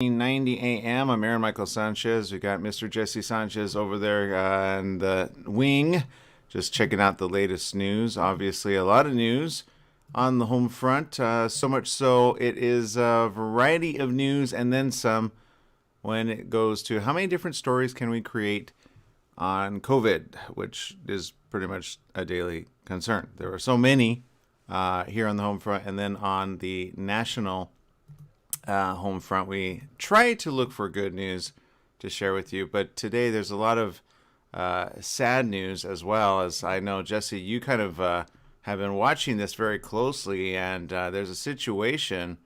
9:90 a.m. I'm Aaron Michael Sanchez. We got Mr. Jesse Sanchez over there in the wing, just checking out the latest news. Obviously, a lot of news on the home front. So much so, it is a variety of news and then some when it goes to how many different stories can we create on COVID, which is pretty much a daily concern. There are so many here on the home front, and then on the national home front, we try to look for good news to share with you. But today, there's a lot of sad news as well. As I know, Jesse, you kind of have been watching this very closely, and there's a situation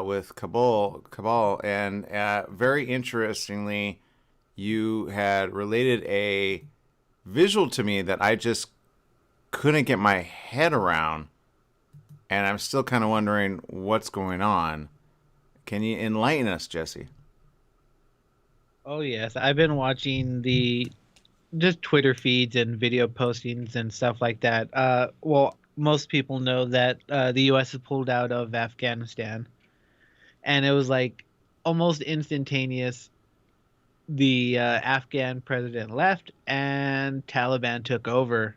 with Kabul, and very interestingly, you had related a visual to me that I just couldn't get my head around, and I'm still kind of wondering what's going on. Can you enlighten us, Jesse? Oh yes, I've been watching the just Twitter feeds and video postings and stuff like that. Well, most people know that the U.S. has pulled out of Afghanistan, and it was like almost instantaneous. The Afghan president left, and Taliban took over.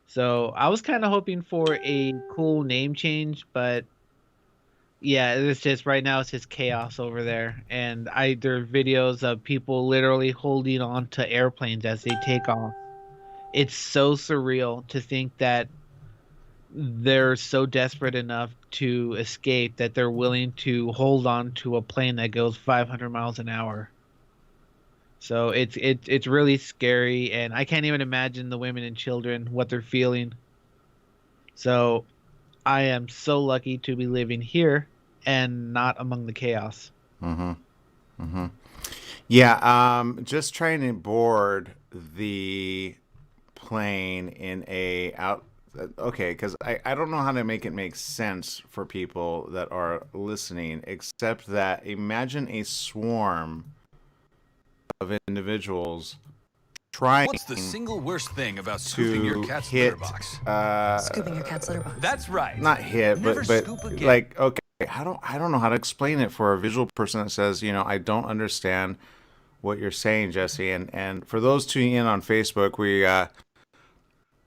So I was kind of hoping for a cool name change, but yeah, it's just right now it's just chaos over there, and I there are videos of people literally holding on to airplanes as they take off. It's so surreal to think that they're so desperate enough to escape that they're willing to hold on to a plane that goes 500 miles an hour. So it's really scary, and I can't even imagine the women and children what they're feeling. So I am so lucky to be living here and not among the chaos. Mm-hmm. Mm-hmm. Yeah. Just trying to board the plane in a out. Okay, because I don't know how to make it make sense for people that are listening, except that imagine a swarm of individuals trying What's the single worst thing about scooping your to cat's hit litter box? Scooping your cat's litter box. That's right. not hit Never but scoop again. like, okay, I don't know how to explain it for a visual person that says, I don't understand what you're saying, Jesse. And for those tuning in on Facebook, we're a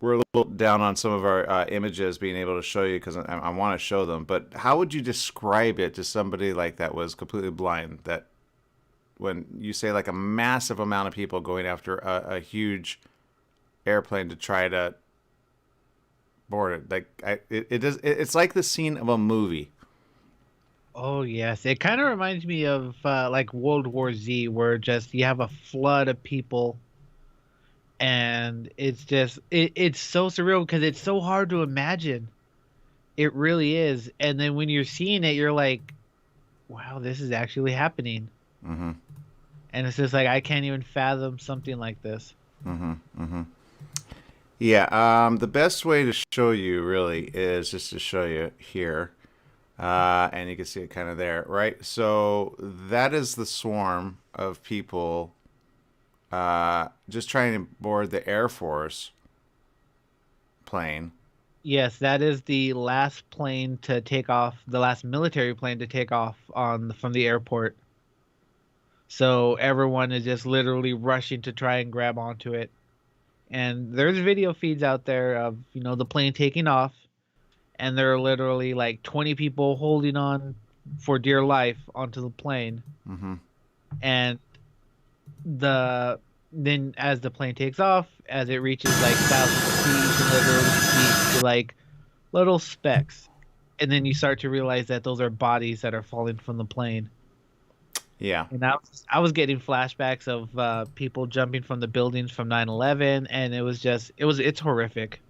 little down on some of our images being able to show you because I want to show them. But how would you describe it to somebody like that was completely blind, that when you say like a massive amount of people going after a huge airplane to try to board it, like it's like the scene of a movie. Oh yes, it kind of reminds me of like World War Z, where just you have a flood of people, and it's so surreal because it's so hard to imagine. It really is, and then when you're seeing it, you're like, "Wow, this is actually happening." Mm-hmm. And it's just like I can't even fathom something like this. Mm-hmm. Mm-hmm. Yeah. The best way to show you really is just to show you here. And you can see it kind of there, right? So that is the swarm of people just trying to board the Air Force plane. Yes, that is the last plane to take off, the last military plane to take off from the airport. So everyone is just literally rushing to try and grab onto it. And there's video feeds out there of, the plane taking off, and there are literally like 20 people holding on for dear life onto the plane. Mm-hmm. And then as the plane takes off, as it reaches like thousands of feet, you can literally see like little specks. And then you start to realize that those are bodies that are falling from the plane. Yeah. And I was getting flashbacks of people jumping from the buildings from 9/11, and it's horrific.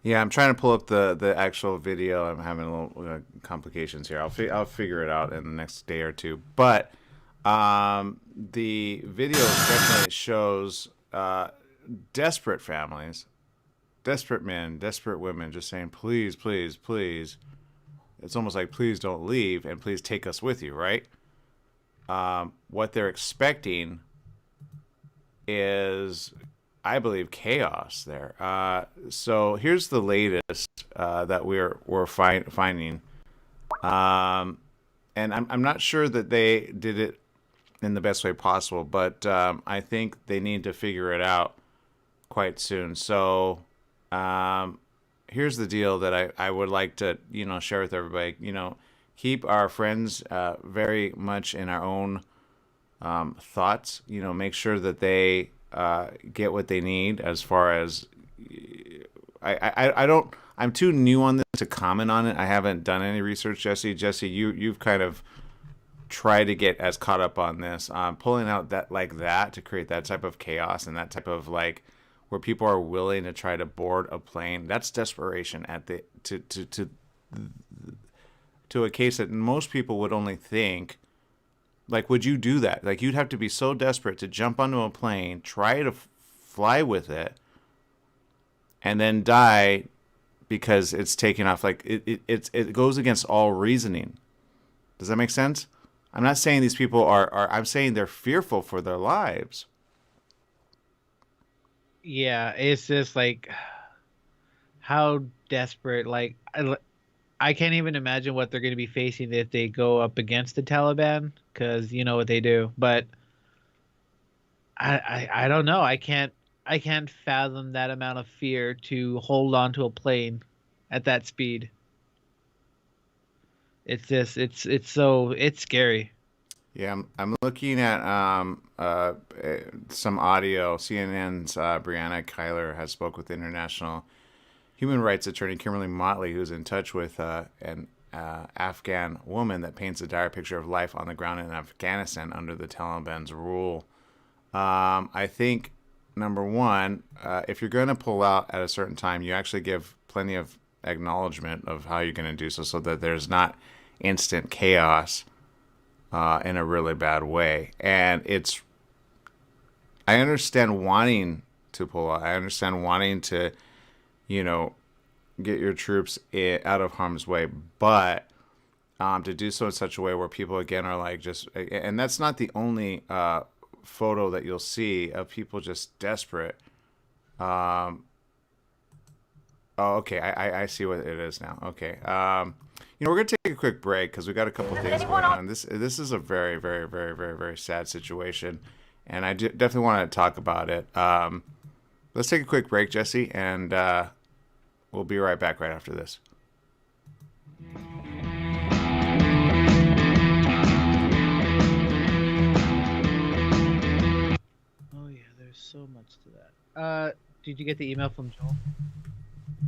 Yeah, I'm trying to pull up the actual video. I'm having a little complications here. I'll figure it out in the next day or two. But the video definitely shows desperate families, desperate men, desperate women, just saying, "Please, please, please." It's almost like, "Please don't leave, and please take us with you." Right? What they're expecting is, I believe, chaos there. So here's the latest that we're finding, and and I'm not sure that they did it in the best way possible, but I think they need to figure it out quite soon. So here's the deal that I would like to, share with everybody. Keep our friends very much in our own thoughts. Make sure that they get what they need as far as I don't. I'm too new on this to comment on it. I haven't done any research, Jesse. Jesse, you've kind of tried to get as caught up on this. Pulling out that to create that type of chaos and that type of where people are willing to try to board a plane. That's desperation at the to a case that most people would only think. Would you do that? You'd have to be so desperate to jump onto a plane, try to fly with it, and then die because it's taken off. It goes against all reasoning. Does that make sense? I'm not saying these people are I'm saying they're fearful for their lives. Yeah, it's just how desperate. I can't even imagine what they're going to be facing if they go up against the Taliban, because you know what they do. But I don't know. I can't fathom that amount of fear to hold on to a plane at that speed. It's just it's scary. Yeah, I'm looking at some audio. CNN's Brianna Kyler has spoke with international human rights attorney Kimberly Motley, who's in touch with an Afghan woman that paints a dire picture of life on the ground in Afghanistan under the Taliban's rule. I think, number one, if you're going to pull out at a certain time, you actually give plenty of acknowledgement of how you're going to do so that there's not instant chaos in a really bad way. And I understand wanting to pull out. I understand wanting to, get your troops out of harm's way, but to do so in such a way where people again are and that's not the only photo that you'll see of people just desperate. Oh, okay. I see what it is now. Okay. We're gonna take a quick break because we got a couple things going on. This is a very, very, very, very, very sad situation, and I definitely want to talk about it. Let's take a quick break, Jesse, and we'll be right back right after this. Oh yeah, there's so much to that. Did you get the email from Joel?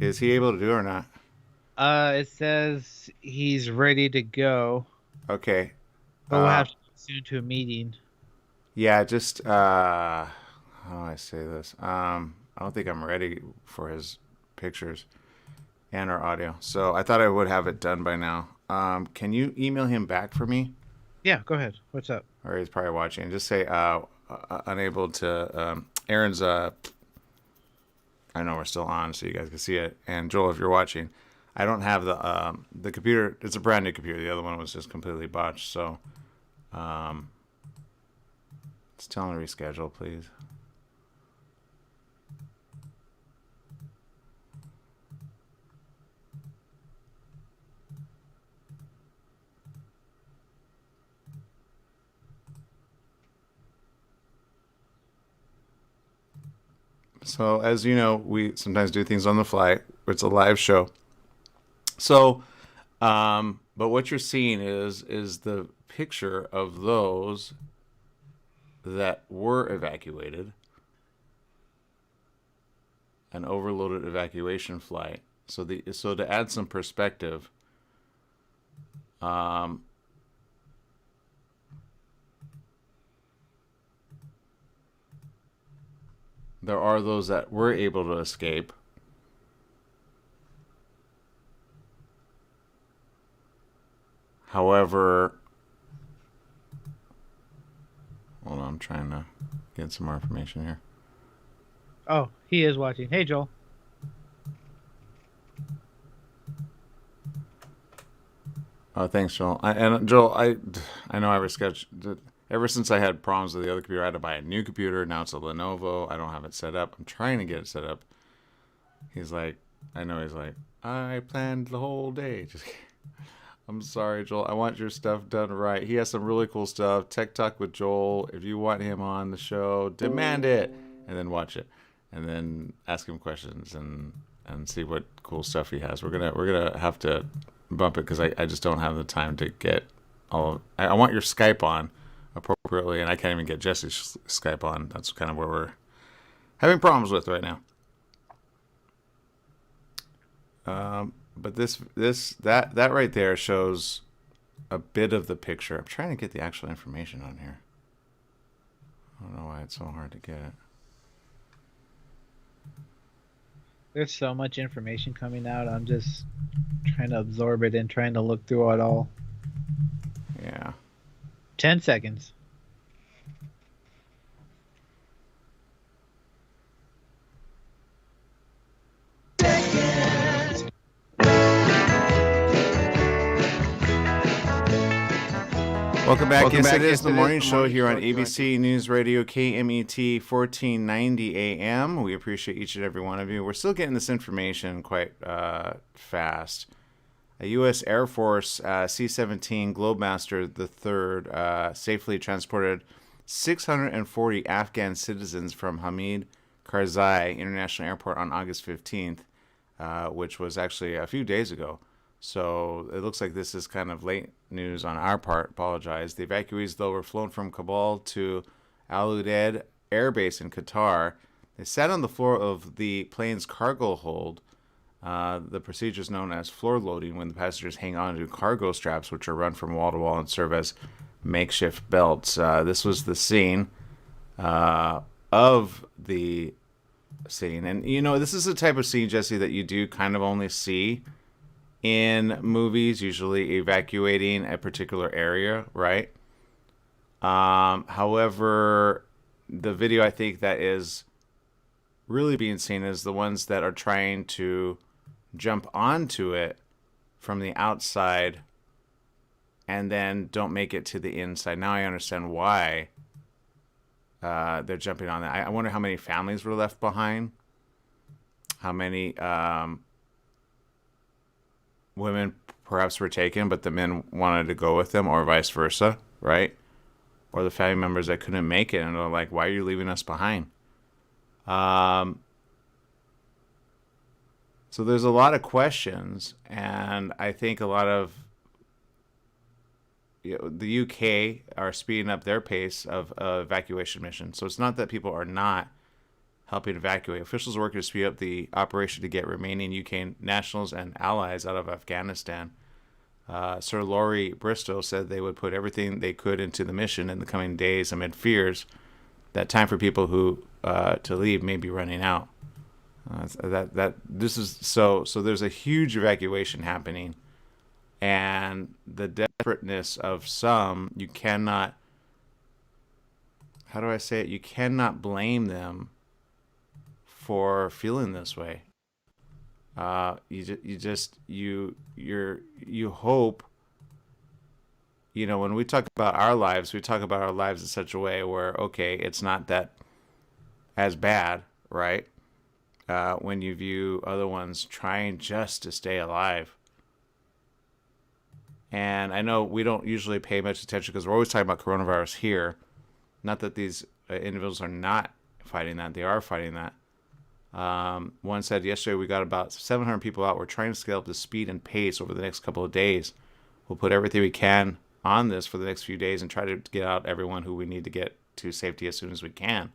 Is he able to do it or not? It says he's ready to go. Okay. But we'll have to go soon to a meeting. Yeah, just how do I say this? I don't think I'm ready for his pictures and our audio. So I thought I would have it done by now. Can you email him back for me? Yeah, go ahead. What's up? Or he's probably watching. Just say unable to. Aaron's. I know we're still on, so you guys can see it. And Joel, if you're watching, I don't have the computer. It's a brand new computer. The other one was just completely botched. So, let's tell him to reschedule, please. So, as you know, we sometimes do things on the fly. It's a live show. So, but what you're seeing is the picture of those that were evacuated, an overloaded evacuation flight. So to add some perspective, there are those that were able to escape. However, hold on, I'm trying to get some more information here. Oh, he is watching. Hey, Joel. Oh, thanks, Joel. Joel, I know I rescheduled. Ever since I had problems with the other computer, I had to buy a new computer. Now it's a Lenovo. I don't have it set up. I'm trying to get it set up. He's like, I planned the whole day. Just I'm sorry, Joel. I want your stuff done right. He has some really cool stuff. Tech Talk with Joel. If you want him on the show, demand it, and then watch it, and then ask him questions and see what cool stuff he has. We're gonna have to bump it because I just don't have the time to get all. I want your Skype on appropriately, and I can't even get Jesse's Skype on. That's kind of where we're having problems with right now. But that right there shows a bit of the picture. I'm trying to get the actual information on here. I don't know why it's so hard to get it. There's so much information coming out. I'm just trying to absorb it and trying to look through it all. Yeah. 10 seconds. Welcome back. Yes, it is the morning show here on ABC News Radio KMET 1490 AM. We appreciate each and every one of you. We're still getting this information quite fast. A U.S. Air Force C-17 Globemaster III safely transported 640 Afghan citizens from Hamid Karzai International Airport on August 15th, which was actually a few days ago. So it looks like this is kind of late news on our part. Apologize. The evacuees, though, were flown from Kabul to Al Udeid Air Base in Qatar. They sat on the floor of the plane's cargo hold. The procedure is known as floor loading, when the passengers hang on to cargo straps, which are run from wall to wall and serve as makeshift belts. This was the scene of the scene. And, you know, this is the type of scene, Jesse, that you do kind of only see in movies, usually evacuating a particular area, right? However, the video I think that is really being seen is the ones that are trying to jump onto it from the outside and then don't make it to the inside. Now I understand why they're jumping on that. I wonder how many families were left behind, how many women perhaps were taken, but the men wanted to go with them, or vice versa, right? Or the family members that couldn't make it and they're like, why are you leaving us behind? So there's a lot of questions, and I think a lot of the UK are speeding up their pace of evacuation missions. So it's not that people are not helping evacuate. Officials are working to speed up the operation to get remaining UK nationals and allies out of Afghanistan. Sir Laurie Bristow said they would put everything they could into the mission in the coming days amid fears that time for people who to leave may be running out. So there's a huge evacuation happening, and the desperateness of some, you cannot, how do I say it? You cannot blame them for feeling this way. You hope, you know, when we talk about our lives, we talk about our lives in such a way where, okay, it's not that as bad, right? When you view other ones trying just to stay alive. And I know we don't usually pay much attention because we're always talking about coronavirus here. Not that these individuals are not fighting that. They are fighting that. One said yesterday we got about 700 people out. We're trying to scale up the speed and pace over the next couple of days. We'll put everything we can on this for the next few days and try to get out everyone who we need to get to safety as soon as we can.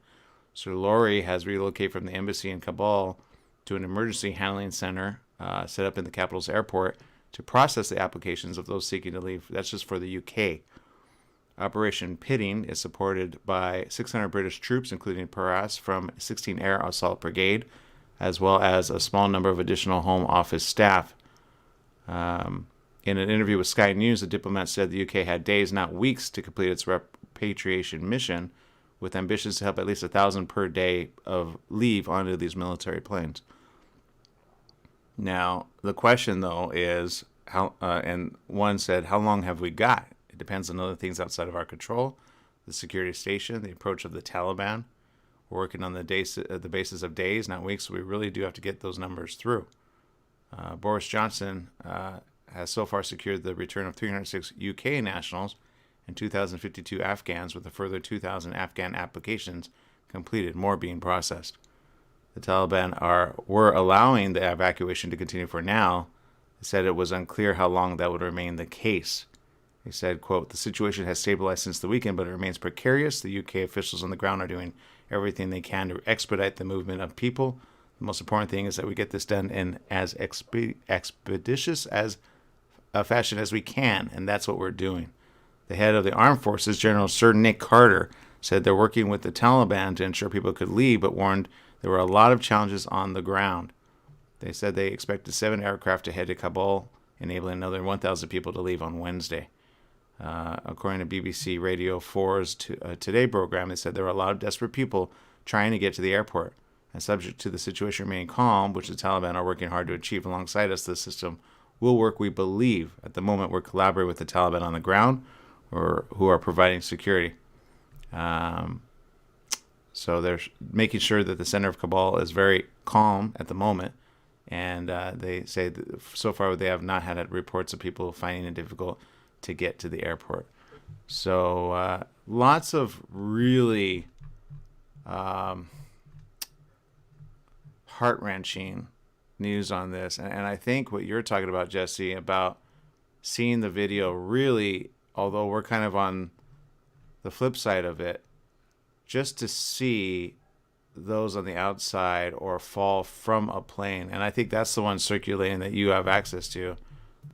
So Laurie has relocated from the embassy in Kabul to an emergency handling center set up in the capital's airport to process the applications of those seeking to leave. That's just for the UK. Operation Pitting is supported by 600 British troops, including Paras from 16 Air Assault Brigade, as well as a small number of additional Home Office staff. In an interview with Sky News, the diplomat said the UK had days, not weeks, to complete its repatriation mission, with ambitions to help at least 1,000 per day of leave onto these military planes. Now, the question, though, is, how? And one said, how long have we got? It depends on other things outside of our control. The security station, the approach of the Taliban. We're working on the basis of days, not weeks, so we really do have to get those numbers through. Boris Johnson has so far secured the return of 306 UK nationals and 2,052 Afghans, with a further 2,000 Afghan applications completed, more being processed. The Taliban were allowing the evacuation to continue for now. They said it was unclear how long that would remain the case. They said, quote, "The situation has stabilized since the weekend, but it remains precarious. The UK officials on the ground are doing everything they can to expedite the movement of people. The most important thing is that we get this done in as expeditious as a fashion as we can, and that's what we're doing." The head of the armed forces, General Sir Nick Carter, said they're working with the Taliban to ensure people could leave, but warned there were a lot of challenges on the ground. They said they expected 7 aircraft to head to Kabul, enabling another 1,000 people to leave on Wednesday. According to BBC Radio 4's Today program, they said there were a lot of desperate people trying to get to the airport. And subject to the situation remaining calm, which the Taliban are working hard to achieve alongside us, the system will work, we believe. At the moment, we're collaborating with the Taliban on the ground, or who are providing security. So they're making sure that the center of Kabul is very calm at the moment. And they say that so far they have not had reports of people finding it difficult to get to the airport. So lots of really heart-wrenching news on this. And I think what you're talking about, Jesse, about seeing the video really, although we're kind of on the flip side of it, just to see those on the outside or fall from a plane. And I think that's the one circulating that you have access to,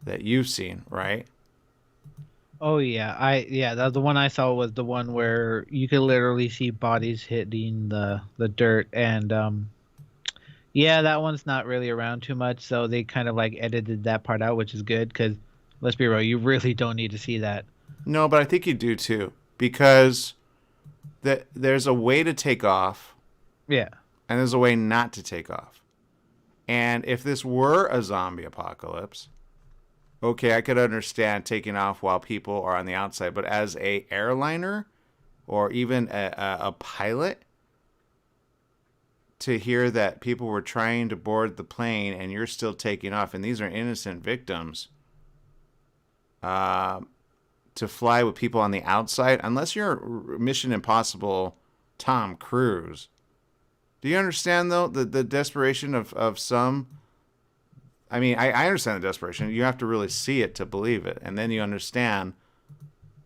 that you've seen, right? Oh yeah, the one I saw was the one where you could literally see bodies hitting the dirt, and yeah, that one's not really around too much, so they kind of like edited that part out, which is good, because let's be real, you really don't need to see that. No, but I think you do too, because there's a way to take off, Yeah. and there's a way not to take off. And if this were a zombie apocalypse, okay, I could understand taking off while people are on the outside. But as a airliner or even a pilot, to hear that people were trying to board the plane and you're still taking off, and these are innocent victims, to fly with people on the outside, unless you're Mission Impossible Tom Cruise. Do you understand, though, the desperation of some? I mean, I understand the desperation. You have to really see it to believe it, and then you understand.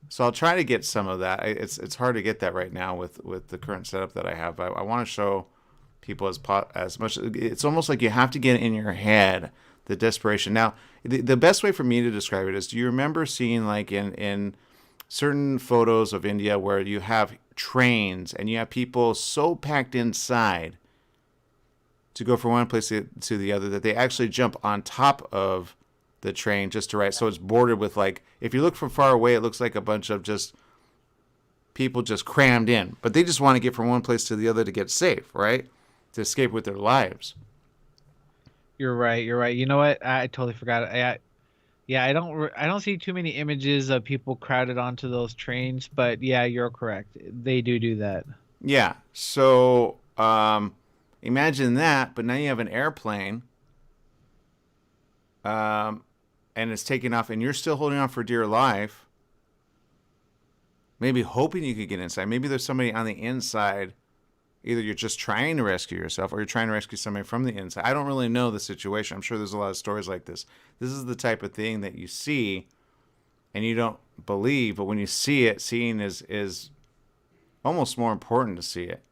So I'll try to get some of that. It's hard to get that right now with the current setup that I have. I want to show people as much. It's almost like you have to get in your head the desperation. Now, the best way for me to describe it is: do you remember seeing, like, in certain photos of India where you have trains and you have people so packed inside to go from one place to the other that they actually jump on top of the train just to ride. So it's bordered with, like, if you look from far away, it looks like a bunch of just people just crammed in. But they just want to get from one place to the other to get safe, right? To escape with their lives. You're right. You know what? I totally forgot. I don't see too many images of people crowded onto those trains, but yeah, you're correct. They do that. Yeah. So imagine that, but now you have an airplane, and it's taking off, and you're still holding on for dear life. Maybe hoping you could get inside. Maybe there's somebody on the inside. Either you're just trying to rescue yourself, or you're trying to rescue somebody from the inside. I don't really know the situation. I'm sure there's a lot of stories like this. This is the type of thing that you see and you don't believe, but when you see it, seeing is almost more important to see it.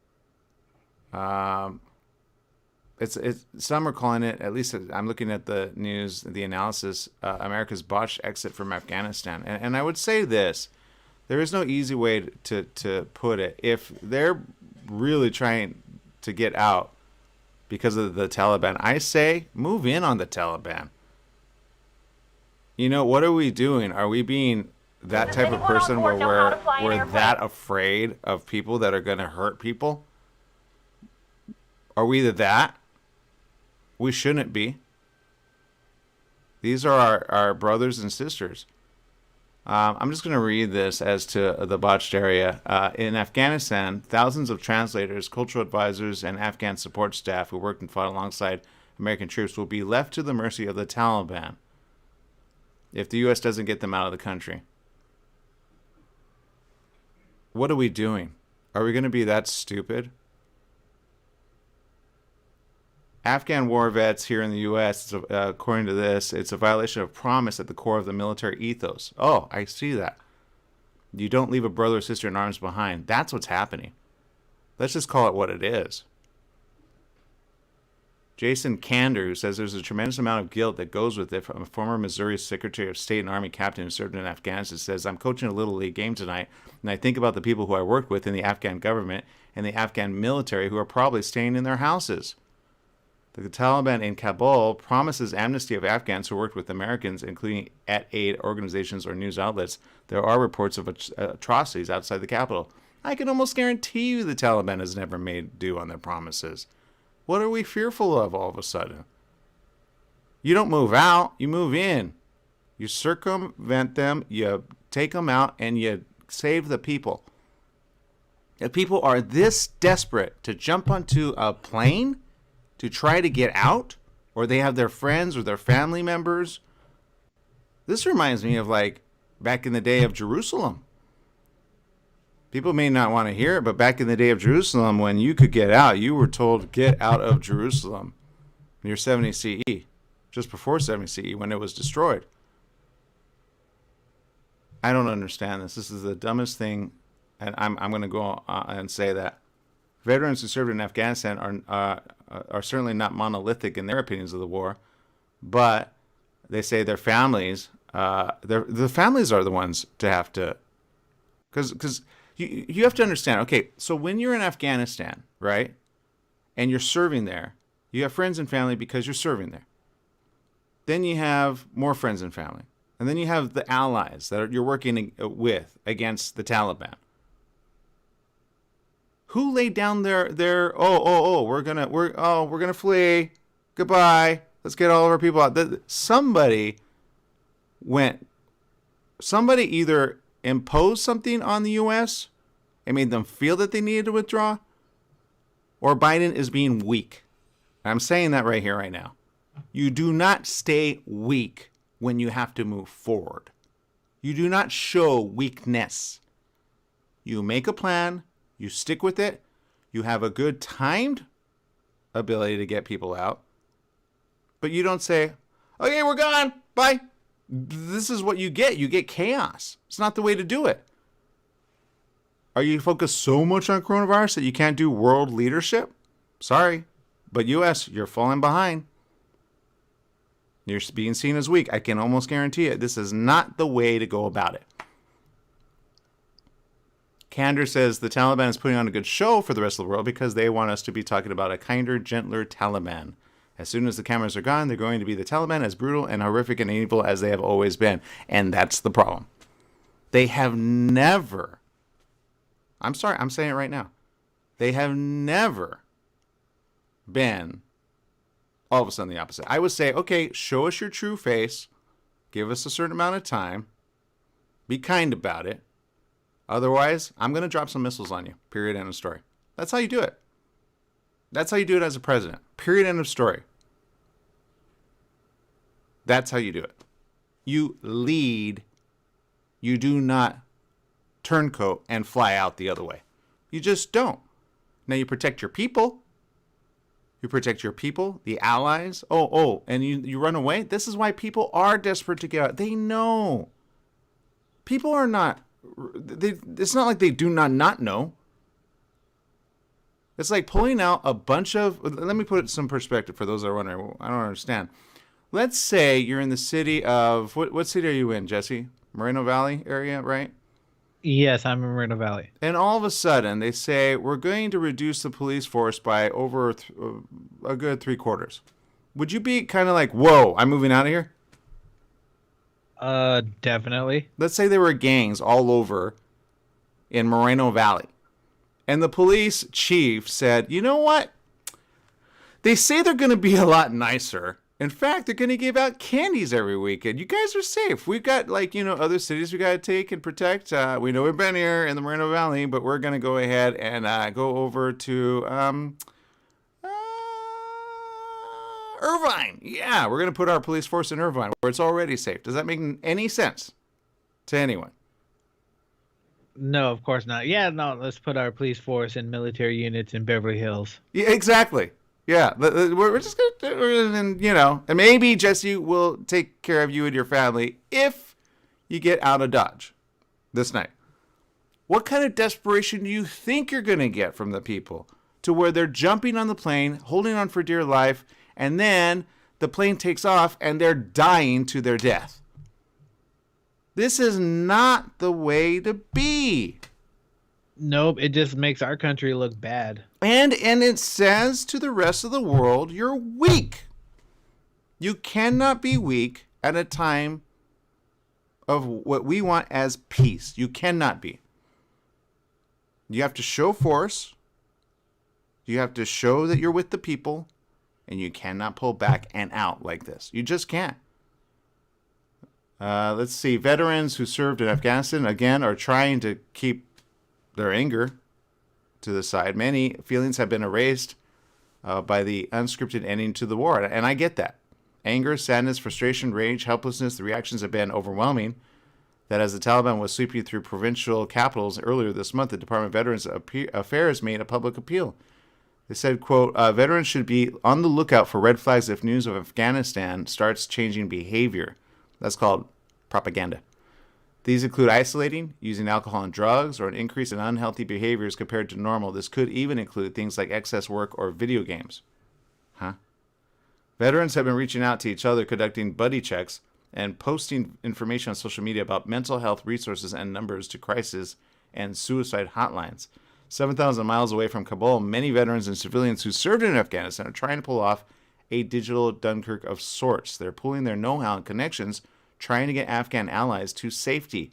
It's some are calling it, at least I'm looking at the news, the analysis, America's botched exit from Afghanistan. And I would say this: there is no easy way to put it. If they're really trying to get out because of the Taliban, I say move in on the Taliban. You know, what are we doing? Are we being that type of person where we're that afraid of people that are going to hurt people? Are we that? We shouldn't be. These are our brothers and sisters. I'm just going to read this as to the botched area. In Afghanistan, thousands of translators, cultural advisors, and Afghan support staff who worked and fought alongside American troops will be left to the mercy of the Taliban. if the U.S. doesn't get them out of the country. What are we doing? Are we going to be that stupid? Afghan war vets here in the U.S., according to this, it's a violation of promise at the core of the military ethos. Oh, I see that. You don't leave a brother or sister in arms behind. That's what's happening. Let's just call it what it is. Jason Kander, who says there's a tremendous amount of guilt that goes with it, from a former Missouri Secretary of State and Army captain who served in Afghanistan, says, I'm coaching a Little League game tonight, and I think about the people who I worked with in the Afghan government and the Afghan military who are probably staying in their houses. The Taliban in Kabul promises amnesty of Afghans who worked with Americans, including at aid organizations or news outlets. There are reports of atrocities outside the capital. I can almost guarantee you the Taliban has never made due on their promises. What are we fearful of all of a sudden? You don't move out, you move in. You circumvent them, you take them out, and you save the people. If people are this desperate to jump onto a plane to try to get out, or they have their friends or their family members, this reminds me of like back in the day of Jerusalem. People may not want to hear it, but back in the day of Jerusalem, when you could get out, you were told, get out of Jerusalem near 70 CE, just before 70 CE, when it was destroyed. I don't understand this. This is the dumbest thing, and I'm going to go and say that veterans who served in Afghanistan are certainly not monolithic in their opinions of the war, but they say their families, the families are the ones to have to, because you have to understand, okay, so when you're in Afghanistan, right, and you're serving there, you have friends and family because you're serving there. Then you have more friends and family. And then you have the allies that you're working with against the Taliban. Who laid down their we're gonna flee. Goodbye. Let's get all of our people out. Somebody either imposed something on the U.S. and made them feel that they needed to withdraw, or Biden is being weak. I'm saying that right here, right now. You do not stay weak when you have to move forward. You do not show weakness. You make a plan, you stick with it, you have a good timed ability to get people out, but you don't say, okay, we're gone, bye. This is what you get. You get chaos. It's not the way to do it. Are you focused so much on coronavirus that you can't do world leadership? Sorry, but U.S., you're falling behind. You're being seen as weak. I can almost guarantee it. This is not the way to go about it. Kander says the Taliban is putting on a good show for the rest of the world because they want us to be talking about a kinder, gentler Taliban. As soon as the cameras are gone, they're going to be the Taliban, as brutal and horrific and evil as they have always been. And that's the problem. They have never, I'm sorry, I'm saying it right now. They have never been all of a sudden the opposite. I would say, okay, show us your true face. Give us a certain amount of time. Be kind about it. Otherwise, I'm going to drop some missiles on you. Period. End of story. That's how you do it. That's how you do it as a president. Period. End of story. That's how you do it. You lead. You do not turncoat and fly out the other way. You just don't. Now you protect your people. You protect your people, the allies. And you run away. This is why people are desperate to get out. They know. People are not. It's not like they do not know. It's like pulling out a bunch of. Let me put it in some perspective for those that are wondering. I don't understand. Let's say you're in the city of what city are you in, Jesse? Moreno Valley area, right? Yes, I'm in Moreno Valley. And all of a sudden, they say, we're going to reduce the police force by over a good 3/4. Would you be kind of like, whoa, I'm moving out of here? Definitely. Let's say there were gangs all over in Moreno Valley. And the police chief said, you know what? They say they're going to be a lot nicer. In fact, they're going to give out candies every weekend. You guys are safe. We've got, other cities we got to take and protect. We know we've been here in the Moreno Valley, but we're going to go ahead and go over to Irvine. Yeah, we're going to put our police force in Irvine, where it's already safe. Does that make any sense to anyone? No, of course not. Yeah, no, let's put our police force and military units in Beverly Hills. Yeah, exactly. Yeah, we're just going to, and maybe Jesse will take care of you and your family if you get out of Dodge this night. What kind of desperation do you think you're going to get from the people to where they're jumping on the plane, holding on for dear life, and then the plane takes off and they're dying to their death? This is not the way to be. Nope, it just makes our country look bad. And it says to the rest of the world, you're weak. You cannot be weak at a time of what we want as peace. You cannot be. You have to show force. You have to show that you're with the people. And you cannot pull back and out like this. You just can't. Let's see. Veterans who served in Afghanistan, again, are trying to keep their anger to the side. Many feelings have been erased by the unscripted ending to the war. And I get that. Anger, sadness, frustration, rage, helplessness, the reactions have been overwhelming. That as the Taliban was sweeping through provincial capitals earlier this month, the Department of Veterans Affairs made a public appeal. They said, quote, veterans should be on the lookout for red flags if news of Afghanistan starts changing behavior. That's called propaganda. These include isolating, using alcohol and drugs, or an increase in unhealthy behaviors compared to normal. This could even include things like excess work or video games. Veterans have been reaching out to each other, conducting buddy checks, and posting information on social media about mental health resources and numbers to crisis and suicide hotlines. 7,000 miles away from Kabul, many veterans and civilians who served in Afghanistan are trying to pull off a digital Dunkirk of sorts. They're pooling their know-how and connections, trying to get Afghan allies to safety.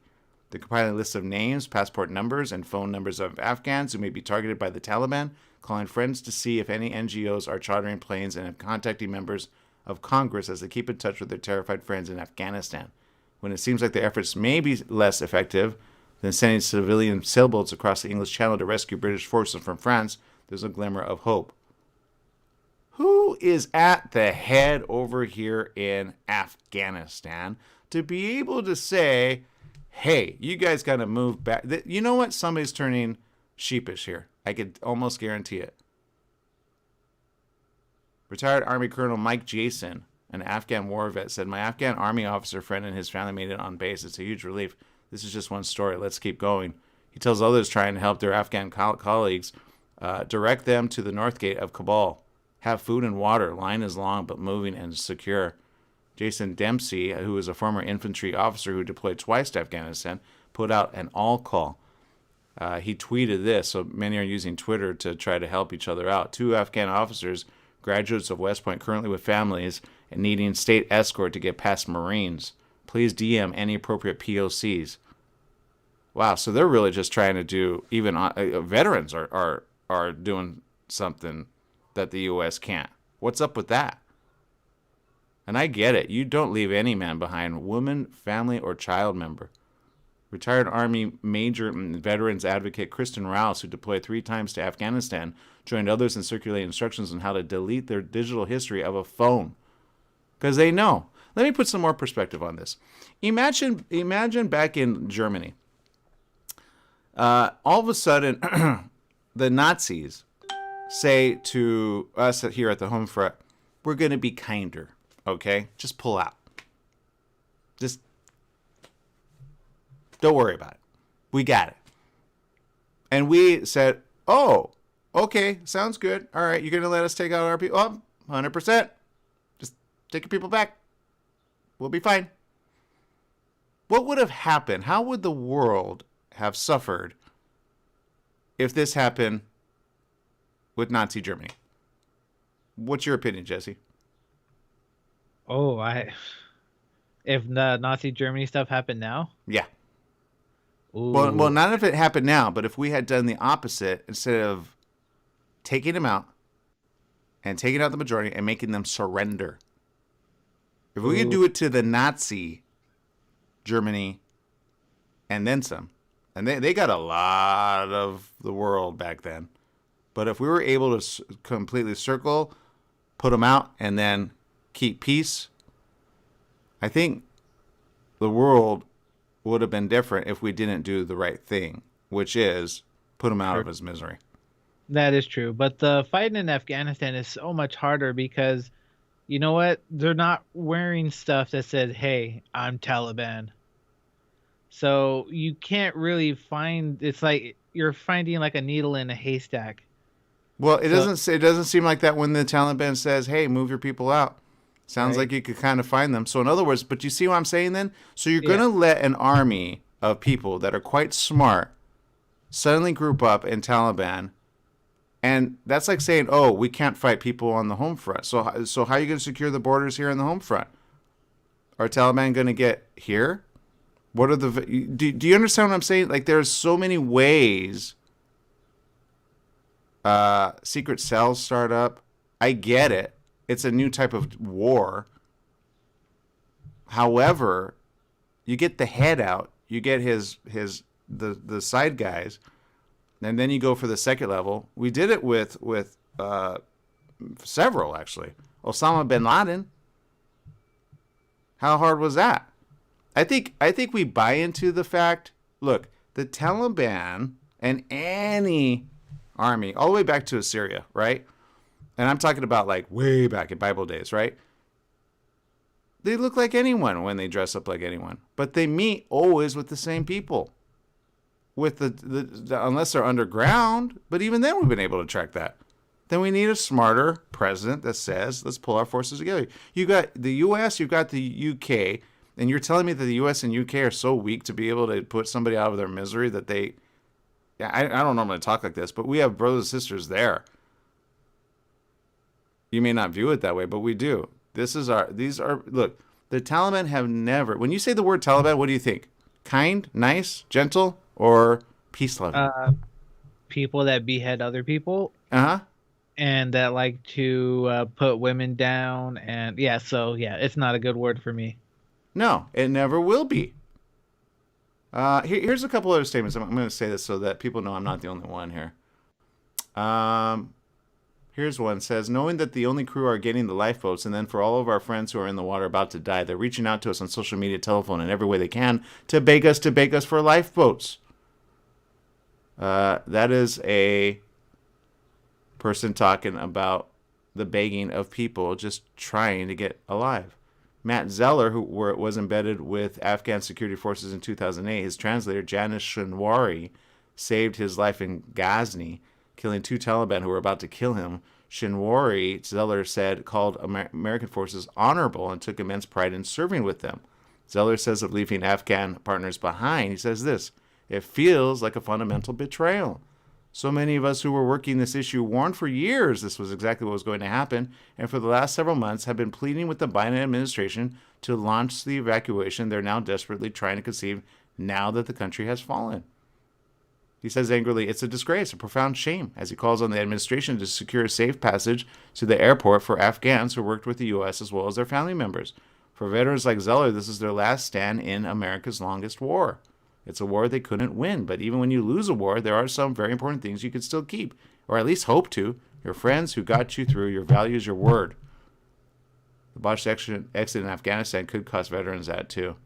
They're compiling lists of names, passport numbers, and phone numbers of Afghans who may be targeted by the Taliban, calling friends to see if any NGOs are chartering planes, and contacting members of Congress as they keep in touch with their terrified friends in Afghanistan. When it seems like their efforts may be less effective than sending civilian sailboats across the English Channel to rescue British forces from France, there's a glimmer of hope. Who is at the head over here in Afghanistan to be able to say, hey, you guys got to move back? You know what? Somebody's turning sheepish here. I could almost guarantee it. Retired Army Colonel Mike Jason, an Afghan war vet, said, my Afghan Army officer friend and his family made it on base. It's a huge relief. This is just one story. Let's keep going. He tells others trying to help their Afghan colleagues direct them to the north gate of Kabul. Have food and water. Line is long but moving and secure. Jason Dempsey, who is a former infantry officer who deployed twice to Afghanistan, put out an all call. He tweeted this, so many are using Twitter to try to help each other out. 2 Afghan officers, graduates of West Point, currently with families and needing state escort to get past Marines. Please DM any appropriate POCs. Wow, so they're really just trying to do, even veterans are doing something that the U.S. can't. What's up with that? And I get it. You don't leave any man behind, woman, family, or child member. Retired Army Major and Veterans Advocate Kristen Rouse, who deployed 3 times to Afghanistan, joined others in circulating instructions on how to delete their digital history of a phone. Because they know. Let me put some more perspective on this. Imagine back in Germany. All of a sudden, the Nazis say to us here at the home front, we're going to be kinder, okay? Just pull out. Just don't worry about it. We got it. And we said, oh, okay, sounds good. All right, you're going to let us take out our people? Oh, 100%. Just take your people back. We'll be fine. What would have happened? How would the world have suffered if this happened with Nazi Germany? What's your opinion, Jesse? Oh, if the Nazi Germany stuff happened now? Yeah. Ooh. Well, not if it happened now, but if we had done the opposite, instead of taking them out and taking out the majority and making them surrender. If we could do it to the Nazi Germany and then some, and they got a lot of the world back then. But if we were able to completely circle, put them out, and then keep peace, I think the world would have been different if we didn't do the right thing, which is put him out of his misery. That is true. But the fight in Afghanistan is so much harder because, you know what? They're not wearing stuff that says, "Hey, I'm Taliban." So you can't really find. It's like you're finding like a needle in a haystack. Well, it So, doesn't seem like that when the Taliban says, "Hey, move your people out." Sounds right? like you could kind of find them. So in other words, but you see what I'm saying then? So you're going Yeah. to let an army of people that are quite smart suddenly group up in Taliban, and that's like saying, "Oh, we can't fight people on the home front." So how are you going to secure the borders here in the home front? Are Taliban going to get here? What are the do you understand what I'm saying? Like there's so many ways secret cells start up. I get it. It's a new type of war. However, you get the head out, you get the side guys, and then you go for the second level. We did it with several actually. Osama bin Laden. How hard was that? I think we buy into the fact. Look, the Taliban and any army, all the way back to Assyria, right? And I'm talking about like way back in Bible days, right? They look like anyone when they dress up like anyone, but they meet always with the same people. With the unless they're underground, but even then we've been able to track that. Then we need a smarter president that says, let's pull our forces together. You got the U.S., you've got the U.K., and you're telling me that the U.S. and U.K. are so weak to be able to put somebody out of their misery that they... Yeah, I don't normally talk like this, but we have brothers and sisters there. You may not view it that way, but we do. Look, the Taliban have never... When you say the word Taliban, what do you think? Kind, nice, gentle, or peace-loving? People that behead other people Uh-huh. and that like to put women down, and yeah, it's not a good word for me. No, it never will be. Here's a couple other statements. I'm going to say this so that people know I'm not the only one here. Here's one. It says, knowing that the only crew are getting the lifeboats, and then for all of our friends who are in the water about to die, they're reaching out to us on social media, telephone, and every way they can to beg us for lifeboats. That is a person talking about the begging of people just trying to get alive. Matt Zeller, who was embedded with Afghan security forces in 2008, his translator, Janice Shinwari, saved his life in Ghazni, killing 2 Taliban who were about to kill him. Shinwari, Zeller said, called American forces honorable and took immense pride in serving with them. Zeller says of leaving Afghan partners behind, he says this, it feels like a fundamental betrayal. So many of us who were working this issue warned for years this was exactly what was going to happen, and for the last several months have been pleading with the Biden administration to launch the evacuation they're now desperately trying to conceive now that the country has fallen. He says angrily, it's a disgrace, a profound shame, as he calls on the administration to secure a safe passage to the airport for Afghans who worked with the U.S. as well as their family members. For veterans like Zeller, this is their last stand in America's longest war. It's a war they couldn't win, but even when you lose a war, there are some very important things you can still keep, or at least hope to. Your friends who got you through, your values, your word. The botched exit in Afghanistan could cost veterans that too.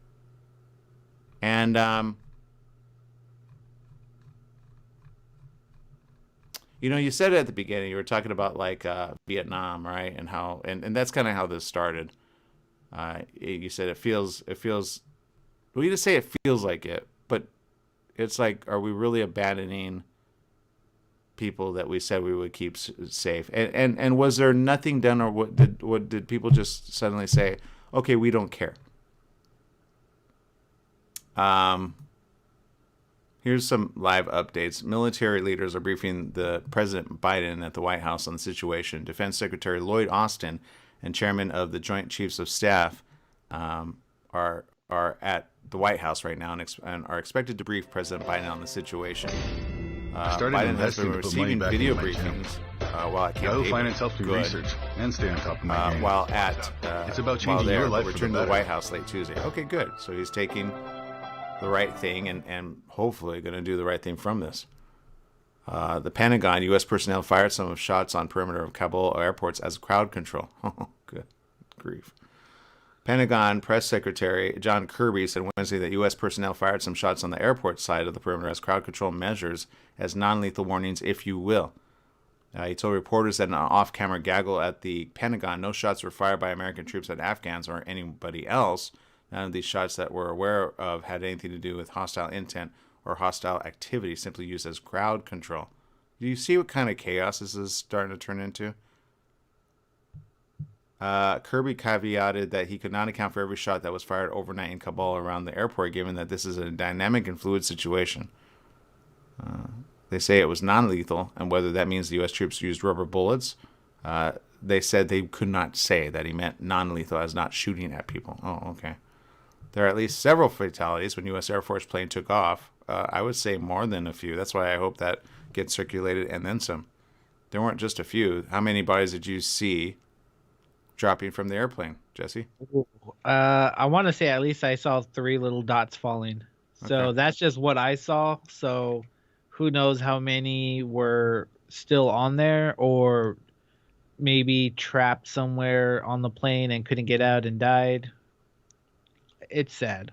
And, you said it at the beginning. You were talking about like Vietnam, right? And how, and that's kind of how this started. You said it feels. Well, you just say it feels like it, but it's like, are we really abandoning people that we said we would keep safe? And was there nothing done, or what did people just suddenly say? Okay, we don't care. Here's some live updates. Military leaders are briefing the President Biden at the White House on the situation. Defense Secretary Lloyd Austin and Chairman of the Joint Chiefs of Staff are at the White House right now and are expected to brief President Biden on the situation. Biden has been receiving video briefings while at Camp Yahoo David. Finance helps me research and stay on top of my game. While at It's about while changing there, your life for the returned to the better. White House late Tuesday. Okay, good. So he's taking the right thing and hopefully going to do the right thing from this. The Pentagon, U.S. personnel fired some of shots on perimeter of Kabul airports as crowd control. Oh, good. grief. Pentagon Press Secretary John Kirby said Wednesday that U.S. personnel fired some shots on the airport side of the perimeter as crowd control measures, as non-lethal warnings, if you will. He told reporters that in an off-camera gaggle at the Pentagon, no shots were fired by American troops at Afghans or anybody else. None of these shots that we're aware of had anything to do with hostile intent or hostile activity, simply used as crowd control. Do you see what kind of chaos this is starting to turn into? Kirby caveated that he could not account for every shot that was fired overnight in Kabul around the airport, given that this is a dynamic and fluid situation. They say it was non-lethal, and whether that means the U.S. troops used rubber bullets, they said they could not say that he meant non-lethal as not shooting at people. Oh, okay. There are at least several fatalities when U.S. Air Force plane took off. I would say more than a few. That's why I hope that gets circulated and then some. There weren't just a few. How many bodies did you see dropping from the airplane, Jesse? I want to say at least I saw 3 little dots falling. So Okay. that's just what I saw. So who knows how many were still on there or maybe trapped somewhere on the plane and couldn't get out and died. It's sad.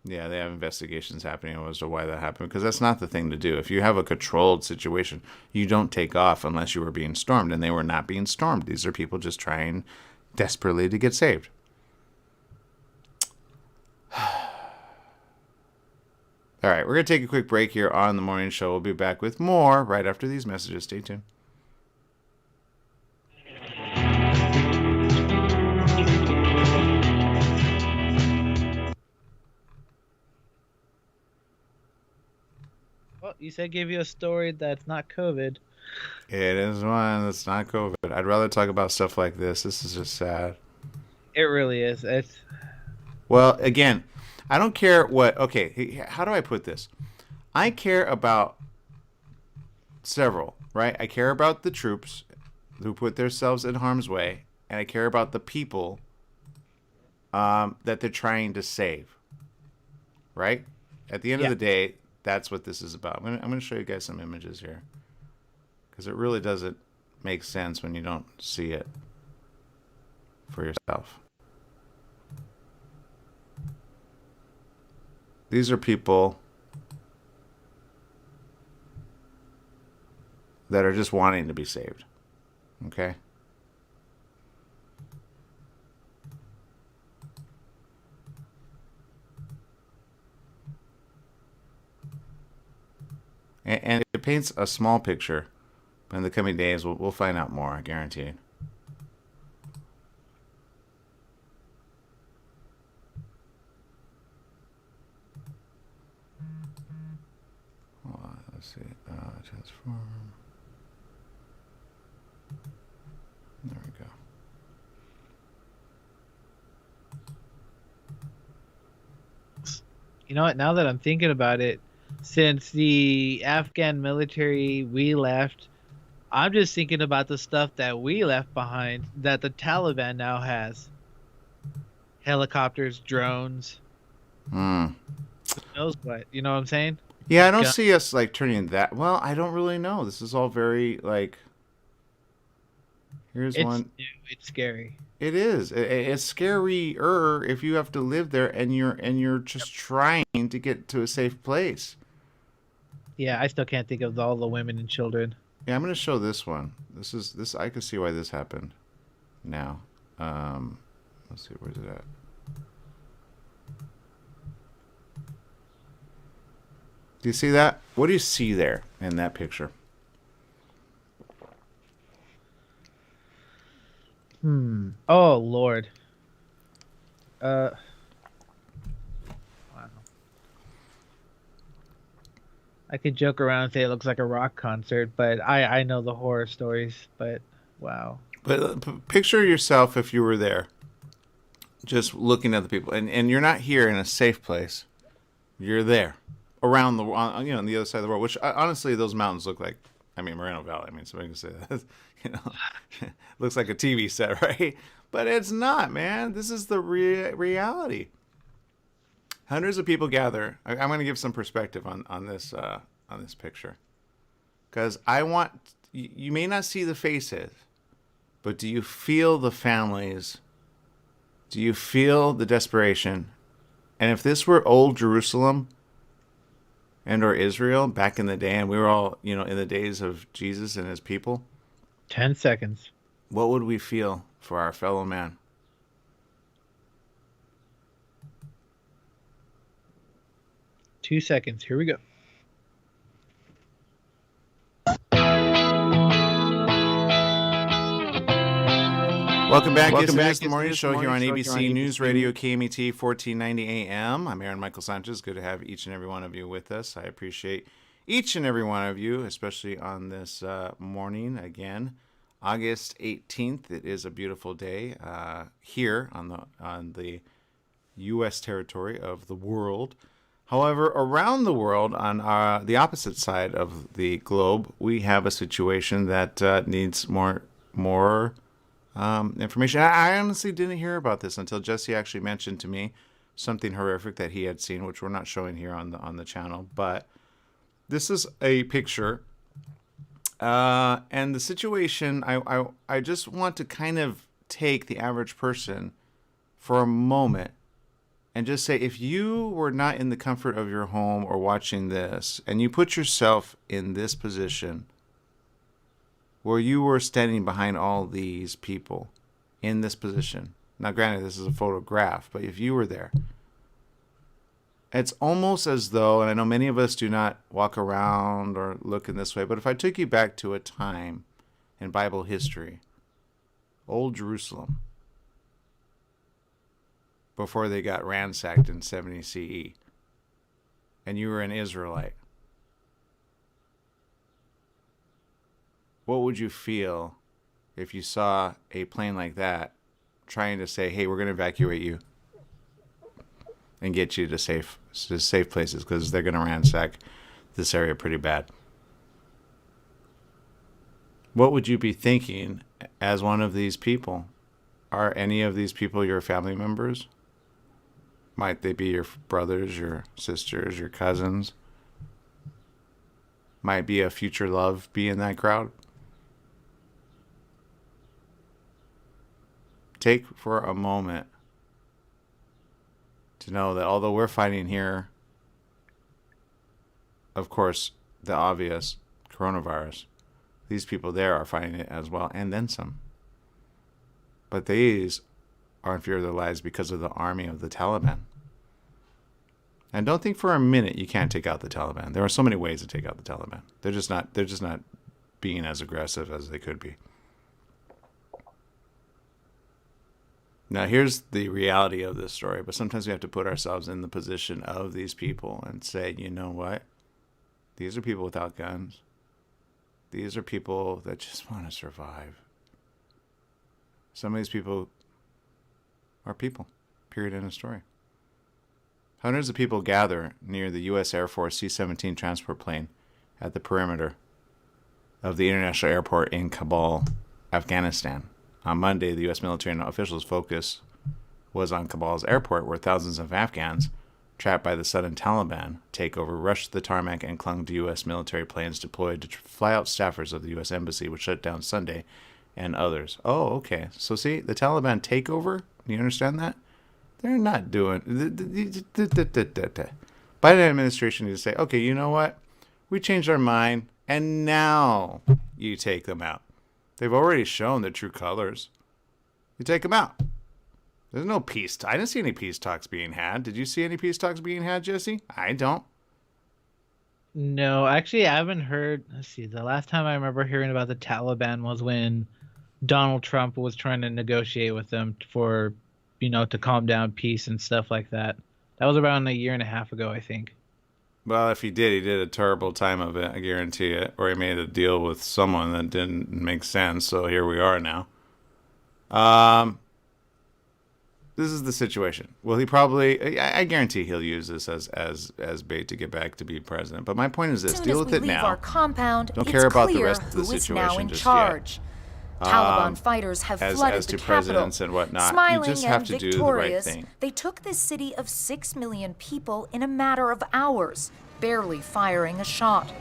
Yeah, they have investigations happening as to why that happened, because that's not the thing to do. If you have a controlled situation, you don't take off unless you were being stormed, and they were not being stormed. These are people just trying desperately to get saved. All right, we're going to take a quick break here on the morning show. We'll be back with more right after these messages. Stay tuned. Well, you said give you a story that's not COVID. It is one that's not COVID. I'd rather talk about stuff like this. This is just sad. It really is. It's Well, again, I don't care what... Okay, how do I put this? I care about several, right? I care about the troops who put themselves in harm's way, and I care about the people that they're trying to save, right? At the end of the day, that's what this is about. I'm gonna show you guys some images here, because it really doesn't make sense when you don't see it for yourself. These are people that are just wanting to be saved. Okay? And it paints a small picture. But in the coming days, we'll find out more, I guarantee. Let's see. Transform. There we go. You know what? Now that I'm thinking about it, since the Afghan military we left, I'm just thinking about the stuff that we left behind that the Taliban now has. Helicopters, drones. Who knows what? You know what I'm saying? Yeah, I don't see us like turning that. Well, I don't really know. This is all very like. Here's one. It's scary. It is. It's scarier if you have to live there and you're just trying to get to a safe place. Yeah, I still can't think of all the women and children. Yeah, I'm going to show this one. This. I can see why this happened. Now, let's see, where's it at? Do you see that? What do you see there in that picture? Oh Lord. Wow. I could joke around and say it looks like a rock concert, but I know the horror stories. But wow. But picture yourself if you were there, just looking at the people, and you're not here in a safe place. You're there, around the on the other side of the world. Which honestly, those mountains look like. I mean, Moreno Valley. I mean, somebody can say that. Looks like a TV set, right? But it's not, man. This is the reality. Hundreds of people gather. I'm going to give some perspective on this picture, because I want you may not see the faces, but do you feel the families Do you feel the desperation? And if this were old Jerusalem and or Israel back in the day, and we were all, in the days of Jesus and his people, 10 seconds. what would we feel for our fellow man? Two seconds. Here we go. Welcome back. It's the morning show here on ABC News Radio KMET 1490 AM. I'm Aaron Michael Sanchez. Good to have each and every one of you with us. I appreciate each and every one of you, especially on this morning. Again, August 18th. It is a beautiful day here on the U.S. territory of the world. However, around the world, on the opposite side of the globe, we have a situation that needs more information. I honestly didn't hear about this until Jesse actually mentioned to me something horrific that he had seen, which we're not showing here on the channel. But this is a picture, and the situation. I just want to kind of take the average person for a moment and just say, if you were not in the comfort of your home or watching this, and you put yourself in this position, where you were standing behind all these people in this position. Now, granted, this is a photograph, but if you were there, it's almost as though, and I know many of us do not walk around or look in this way, but if I took you back to a time in Bible history, old Jerusalem, before they got ransacked in 70 CE, and you were an Israelite, what would you feel if you saw a plane like that trying to say, hey, we're going to evacuate you and get you to safe places because they're going to ransack this area pretty bad? What would you be thinking as one of these people? Are any of these people your family members? Might they be your brothers, your sisters, your cousins? Might be a future love be in that crowd? Take for a moment to know that although we're fighting here, of course, the obvious coronavirus, these people there are fighting it as well, and then some. But these are in fear of their lives because of the army of the Taliban. And don't think for a minute you can't take out the Taliban. There are so many ways to take out the Taliban. They're just not being as aggressive as they could be. Now, here's the reality of this story, but sometimes we have to put ourselves in the position of these people and say, you know what? These are people without guns. These are people that just want to survive. Some of these people are people, period, in a story. Hundreds of people gather near the U.S. Air Force C-17 transport plane at the perimeter of the international airport in Kabul, Afghanistan. On Monday, the U.S. military and officials' focus was on Kabul's airport, where thousands of Afghans, trapped by the sudden Taliban takeover, rushed the tarmac and clung to U.S. military planes deployed to fly out staffers of the U.S. Embassy, which shut down Sunday, and others. Oh, okay. So see, the Taliban takeover, you understand that? They're not doing... Biden administration needs to say, okay, you know what? We changed our mind, and now you take them out. They've already shown their true colors. You take them out. There's no peace. I didn't see any peace talks being had. Did you see any peace talks being had, Jesse? I don't. No, actually, I haven't heard. Let's see. The last time I remember hearing about the Taliban was when Donald Trump was trying to negotiate with them for, to calm down peace and stuff like that. That was around a year and a half ago, I think. Well, if he did a terrible time of it, I guarantee it. Or he made a deal with someone that didn't make sense, so here we are now. This is the situation. Well, he probably... I guarantee he'll use this as bait to get back to be president. But my point is this. Deal with it now. Our compound, don't care about the rest of the situation just yet. Taliban fighters have flooded the capital. Presidents and whatnot, Smiling you just have to do the right thing. They took this city of 6 million people in a matter of hours, barely firing a shot.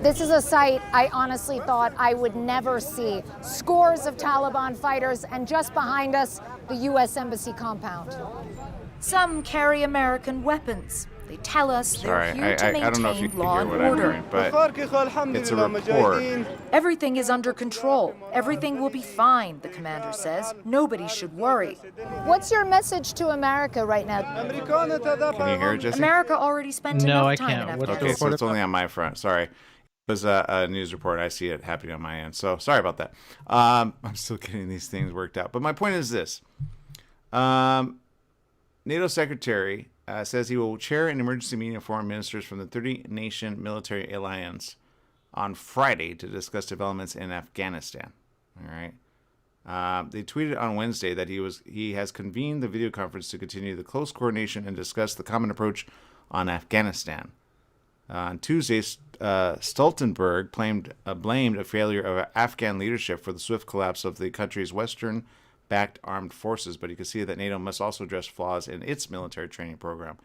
This is a sight I honestly thought I would never see. Scores of Taliban fighters, and just behind us, the U.S. Embassy compound. Some carry American weapons. They tell us they're here to I don't know if you maintain can law hear and what order. I'm hearing, but it's a report. Everything is under control. Everything will be fine, the commander says. Nobody should worry. What's your message to America right now? Can you hear it, Jesse? America already spent No, I enough time can't. in What's the Okay, Afghanistan. so it's only on my front. Sorry. It was a news report. I see it happening on my end. So sorry about that. I'm still getting these things worked out. But my point is this. NATO Secretary says he will chair an emergency meeting of foreign ministers from the 30-nation military alliance on Friday to discuss developments in Afghanistan. All right. They tweeted on Wednesday that he has convened the video conference to continue the close coordination and discuss the common approach on Afghanistan. On Tuesday, Stoltenberg blamed a failure of Afghan leadership for the swift collapse of the country's Western-backed armed forces, but you can see that NATO must also address flaws in its military training program.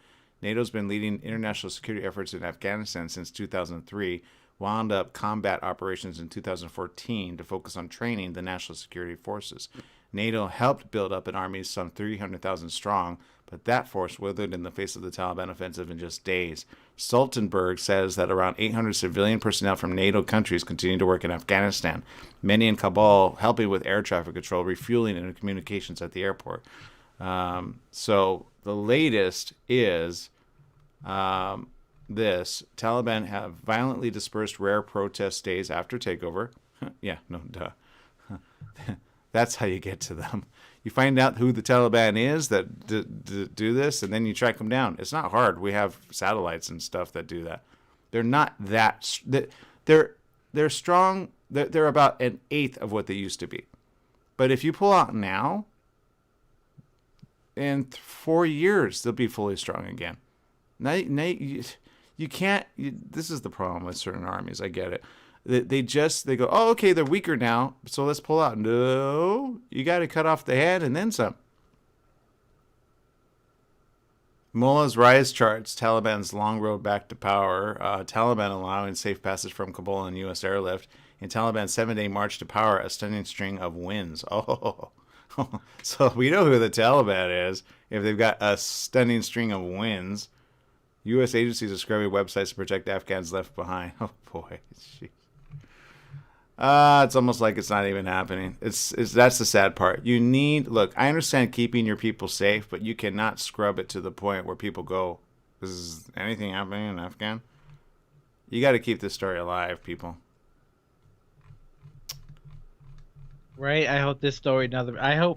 NATO's been leading international security efforts in Afghanistan since 2003, wound up combat operations in 2014 to focus on training the national security forces. NATO helped build up an army some 300,000 strong, but that force withered in the face of the Taliban offensive in just days. Stoltenberg says that around 800 civilian personnel from NATO countries continue to work in Afghanistan, many in Kabul helping with air traffic control, refueling, and communications at the airport. So the latest is this. Taliban have violently dispersed rare protest days after takeover. Yeah, no, duh. That's how you get to them. You find out who the Taliban is that do this, and then you track them down. It's not hard. We have satellites and stuff that do that. They're not that. They're strong. They're about an eighth of what they used to be. But if you pull out now, in 4 years, they'll be fully strong again. Now you can't. This is the problem with certain armies. I get it. They go, oh, okay, they're weaker now, so let's pull out. No, you got to cut off the head and then some. Mullah's rise charts Taliban's long road back to power, Taliban allowing safe passage from Kabul and U.S. airlift, and Taliban's 7-day march to power, a stunning string of wins. Oh, so we know who the Taliban is if they've got a stunning string of wins. U.S. agencies are scrubbing websites to protect Afghans left behind. Oh, boy. Jeez. It's almost like it's not even happening. It's that's the sad part. Look, I understand keeping your people safe, but you cannot scrub it to the point where people go, is anything happening in Afghan? You got to keep this story alive, people. Right? I hope this story I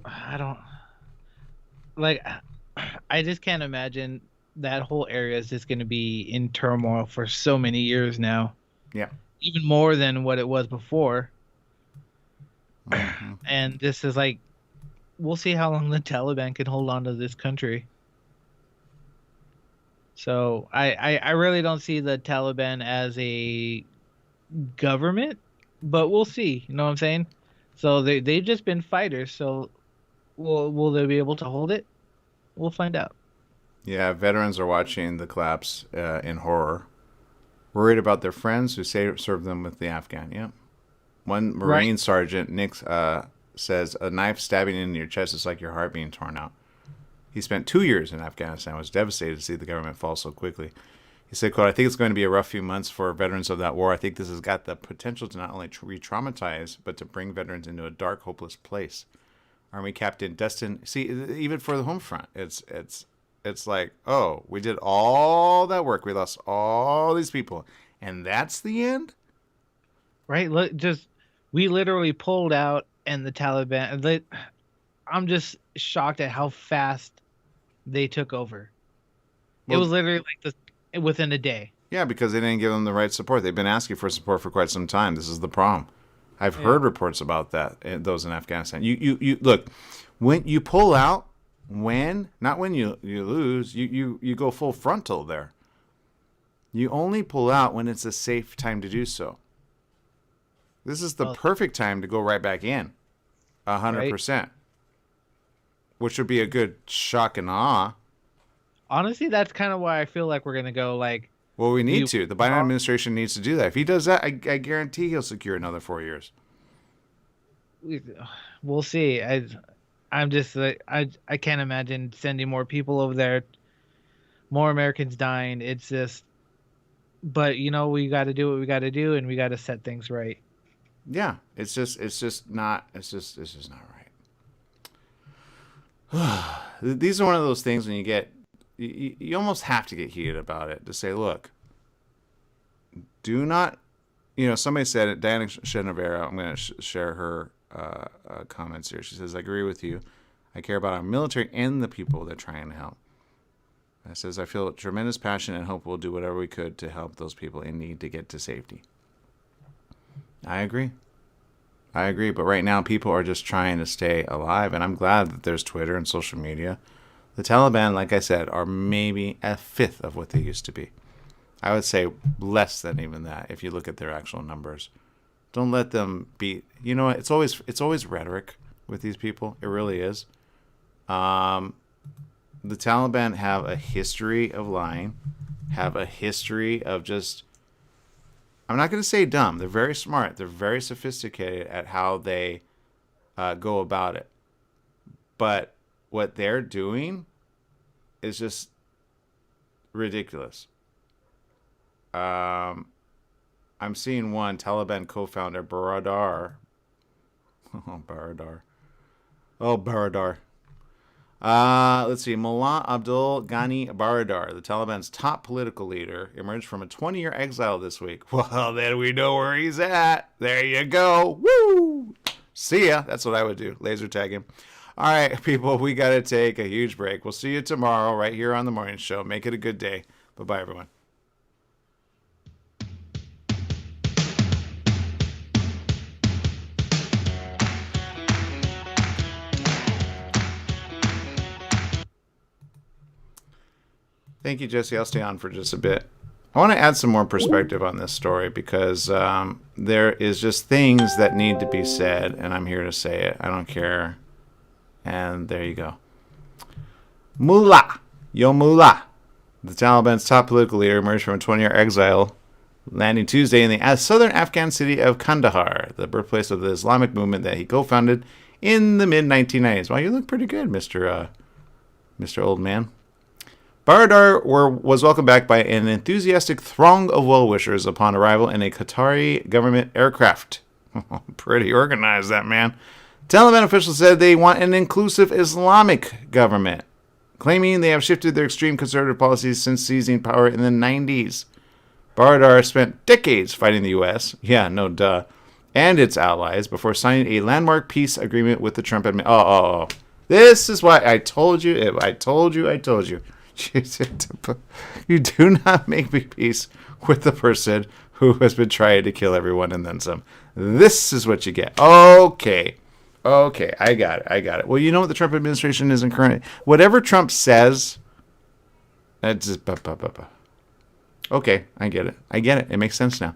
just can't imagine that whole area is just going to be in turmoil for so many years now. Yeah. Even more than what it was before. Mm-hmm. And this is like, we'll see how long the Taliban can hold on to this country. So I really don't see the Taliban as a government, but we'll see. You know what I'm saying? So they've just been fighters. So will they be able to hold it? We'll find out. Yeah, veterans are watching the collapse in horror. Worried about their friends who served them with the Afghan. Yep. One Marine Sergeant, Nick, says, a knife stabbing into your chest is like your heart being torn out. He spent 2 years in Afghanistan, was devastated to see the government fall so quickly. He said, quote, I think it's going to be a rough few months for veterans of that war. I think this has got the potential to not only re-traumatize, but to bring veterans into a dark, hopeless place. Army Captain Dustin, see, even for the home front, it's like, oh, we did all that work. We lost all these people. And that's the end? Right? Look, we literally pulled out and the Taliban, I'm just shocked at how fast they took over. It was literally like within a day. Yeah, because they didn't give them the right support. They've been asking for support for quite some time. This is the problem. I've heard reports about that, those in Afghanistan. You look, when you pull out, not when you lose, you go full frontal there. You only pull out when it's a safe time to do so. This is the perfect time to go right back in, 100%, which would be a good shock and awe. Honestly, that's kind of why I feel like we're gonna go like. Well, we need to. The Biden administration needs to do that. If he does that, I guarantee he'll secure another 4 years. We'll see. I'm just like I can't imagine sending more people over there, more Americans dying. It's just, but we got to do what we got to do, and we got to set things right. Yeah, it's just not right. These are one of those things when you almost have to get heated about it to say, look, do not, somebody said it, Diana Chenevera, I'm going to share her comments here. She says, I agree with you. I care about our military and the people that are trying to help. It says, I feel tremendous passion and hope we'll do whatever we could to help those people in need to get to safety. I agree. But right now people are just trying to stay alive, and I'm glad that there's Twitter and social media. The Taliban, like I said, are maybe a fifth of what they used to be. I would say less than even that if you look at their actual numbers. Don't let them be. You know what? It's always rhetoric with these people. It really is. The Taliban have a history of lying, have a history of just, I'm not going to say dumb. They're very smart. They're very sophisticated at how they go about it. But what they're doing is just ridiculous. I'm seeing one Taliban co-founder, Baradar. Baradar. Let's see. Mullah Abdul Ghani Baradar, the Taliban's top political leader, emerged from a 20-year exile this week. Well, then we know where he's at. There you go. Woo! See ya. That's what I would do. Laser tag him. All right, people, we got to take a huge break. We'll see you tomorrow right here on The Morning Show. Make it a good day. Bye-bye, everyone. Thank you, Jesse. I'll stay on for just a bit. I want to add some more perspective on this story because there is just things that need to be said, and I'm here to say it. I don't care. And there you go. Mullah. The Taliban's top political leader, emerged from a 20-year exile, landing Tuesday in the southern Afghan city of Kandahar, the birthplace of the Islamic movement that he co-founded in the mid-1990s. Wow, you look pretty good, Mr. Old Man. Baradar was welcomed back by an enthusiastic throng of well-wishers upon arrival in a Qatari government aircraft. Pretty organized, that man. Taliban officials said they want an inclusive Islamic government, claiming they have shifted their extreme conservative policies since seizing power in the 90s. Baradar spent decades fighting the U.S., and its allies before signing a landmark peace agreement with the Trump administration. This is why I told you. I told you. You do not make peace with the person who has been trying to kill everyone and then some. This is what you get. Okay, I got it. Well, you know what the Trump administration is currently? Whatever Trump says, that's just... Okay, I get it. It makes sense now.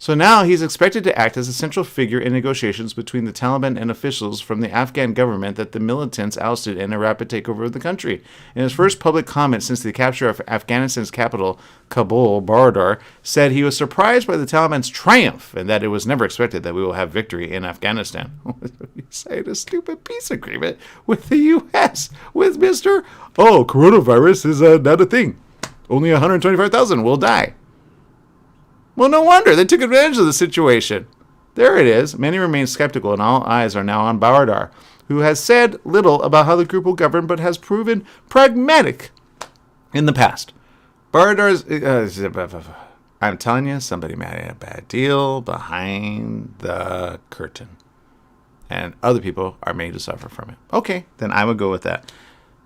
So now he's expected to act as a central figure in negotiations between the Taliban and officials from the Afghan government that the militants ousted in a rapid takeover of the country. In his first public comment since the capture of Afghanistan's capital, Kabul, Baradar said he was surprised by the Taliban's triumph and that it was never expected that we will have victory in Afghanistan. He signed a stupid peace agreement with the U.S. with Mr. Coronavirus is not a thing. Only 125,000 will die. Well, no wonder. They took advantage of the situation. There it is. Many remain skeptical, and all eyes are now on Baradar, who has said little about how the group will govern, but has proven pragmatic in the past. Baradar's... I'm telling you, somebody made a bad deal behind the curtain. And other people are made to suffer from it. Okay, then I would go with that.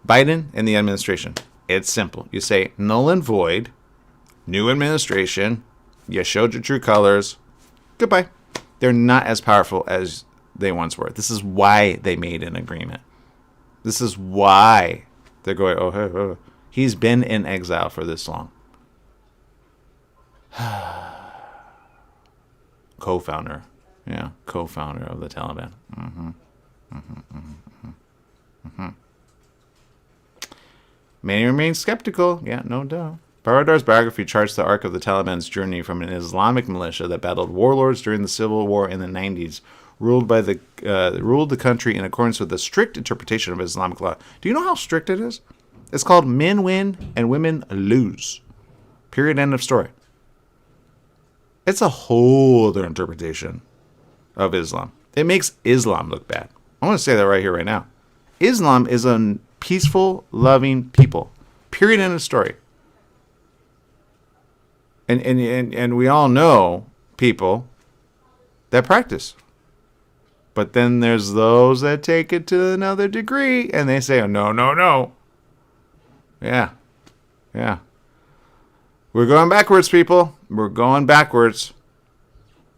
Biden and the administration. It's simple. You say null and void, new administration... You showed your true colors. Goodbye. They're not as powerful as they once were. This is why they made an agreement. This is why they're going, he's been in exile for this long. Co-founder of the Taliban. Many remain skeptical. Yeah, no doubt. Baradar's biography charts the arc of the Taliban's journey from an Islamic militia that battled warlords during the civil war in the 90s, ruled the country in accordance with the strict interpretation of Islamic law. Do you know how strict it is? It's called men win and women lose. Period. End of story. It's a whole other interpretation of Islam. It makes Islam look bad. I want to say that right here, right now. Islam is a peaceful, loving people. Period. End of story. And we all know people that practice. But then there's those that take it to another degree and they say, oh, no, no, no. Yeah. Yeah. We're going backwards, people. We're going backwards.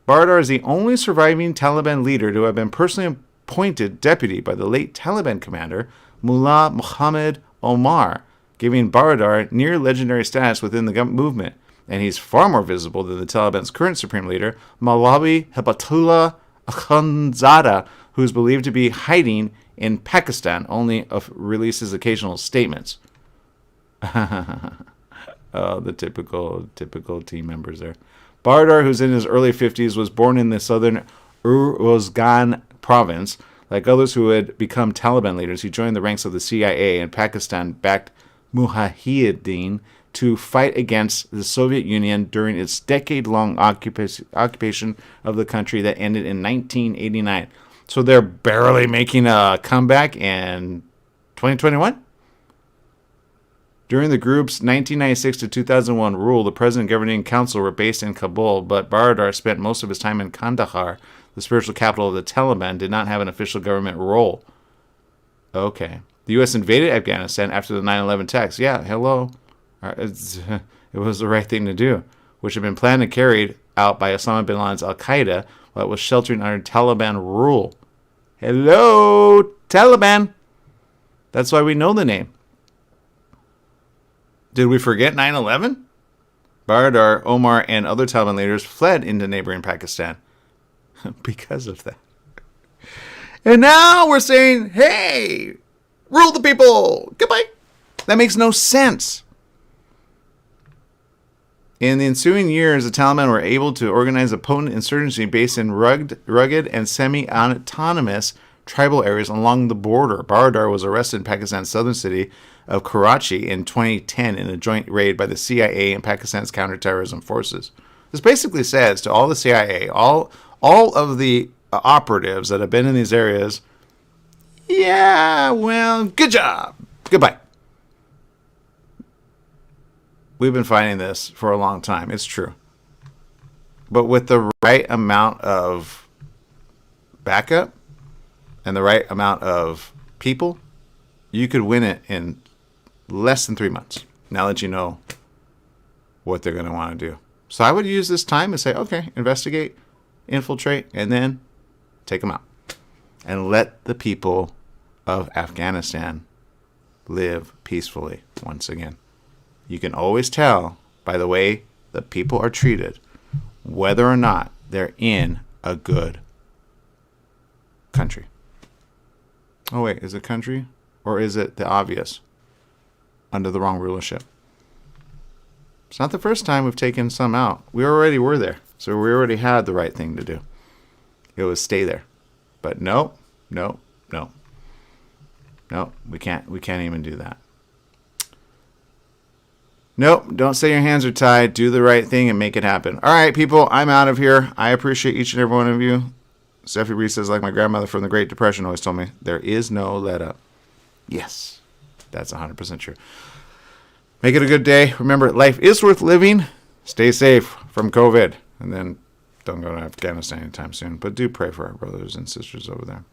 Baradar is the only surviving Taliban leader to have been personally appointed deputy by the late Taliban commander, Mullah Muhammad Omar, giving Baradar near legendary status within the movement. And he's far more visible than the Taliban's current supreme leader, Maulawi Hibatullah Akhundzada, who is believed to be hiding in Pakistan, only releases occasional statements. Oh, the typical team members there. Baradar, who's in his early 50s, was born in the southern Uruzgan province. Like others who had become Taliban leaders, he joined the ranks of the CIA and Pakistan-backed Mujahideen to fight against the Soviet Union during its decade-long occupation of the country that ended in 1989. So they're barely making a comeback in 2021? During the group's 1996 to 2001 rule, the President and Governing Council were based in Kabul, but Baradar spent most of his time in Kandahar, the spiritual capital of the Taliban, did not have an official government role. Okay. The U.S. invaded Afghanistan after the 9/11 attacks. Yeah, hello. It was the right thing to do, which had been planned and carried out by Osama bin Laden's Al-Qaeda while it was sheltering under Taliban rule. Hello, Taliban. That's why we know the name. Did we forget 9/11? Baradar, Omar, and other Taliban leaders fled into neighboring Pakistan because of that. And now we're saying, hey, rule the people. Goodbye. That makes no sense. In the ensuing years, the Taliban were able to organize a potent insurgency based in rugged and semi-autonomous tribal areas along the border. Baradar was arrested in Pakistan's southern city of Karachi in 2010 in a joint raid by the CIA and Pakistan's counterterrorism forces. This basically says to all the CIA, all of the operatives that have been in these areas, yeah, well, good job. Goodbye. We've been fighting this for a long time. It's true. But with the right amount of backup and the right amount of people, you could win it in less than 3 months. Now that you know what they're going to want to do. So I would use this time and say, okay, investigate, infiltrate, and then take them out. And let the people of Afghanistan live peacefully once again. You can always tell by the way the people are treated whether or not they're in a good country. Oh, wait, is it country? Or is it the obvious? Under the wrong rulership. It's not the first time we've taken some out. We already were there. So we already had the right thing to do. It was stay there. But no, we can't even do that. Nope, don't say your hands are tied. Do the right thing and make it happen. All right, people, I'm out of here. I appreciate each and every one of you. Steffi Reese says, like my grandmother from the Great Depression always told me, there is no let up. Yes, that's 100% true. Make it a good day. Remember, life is worth living. Stay safe from COVID. And then don't go to Afghanistan anytime soon. But do pray for our brothers and sisters over there.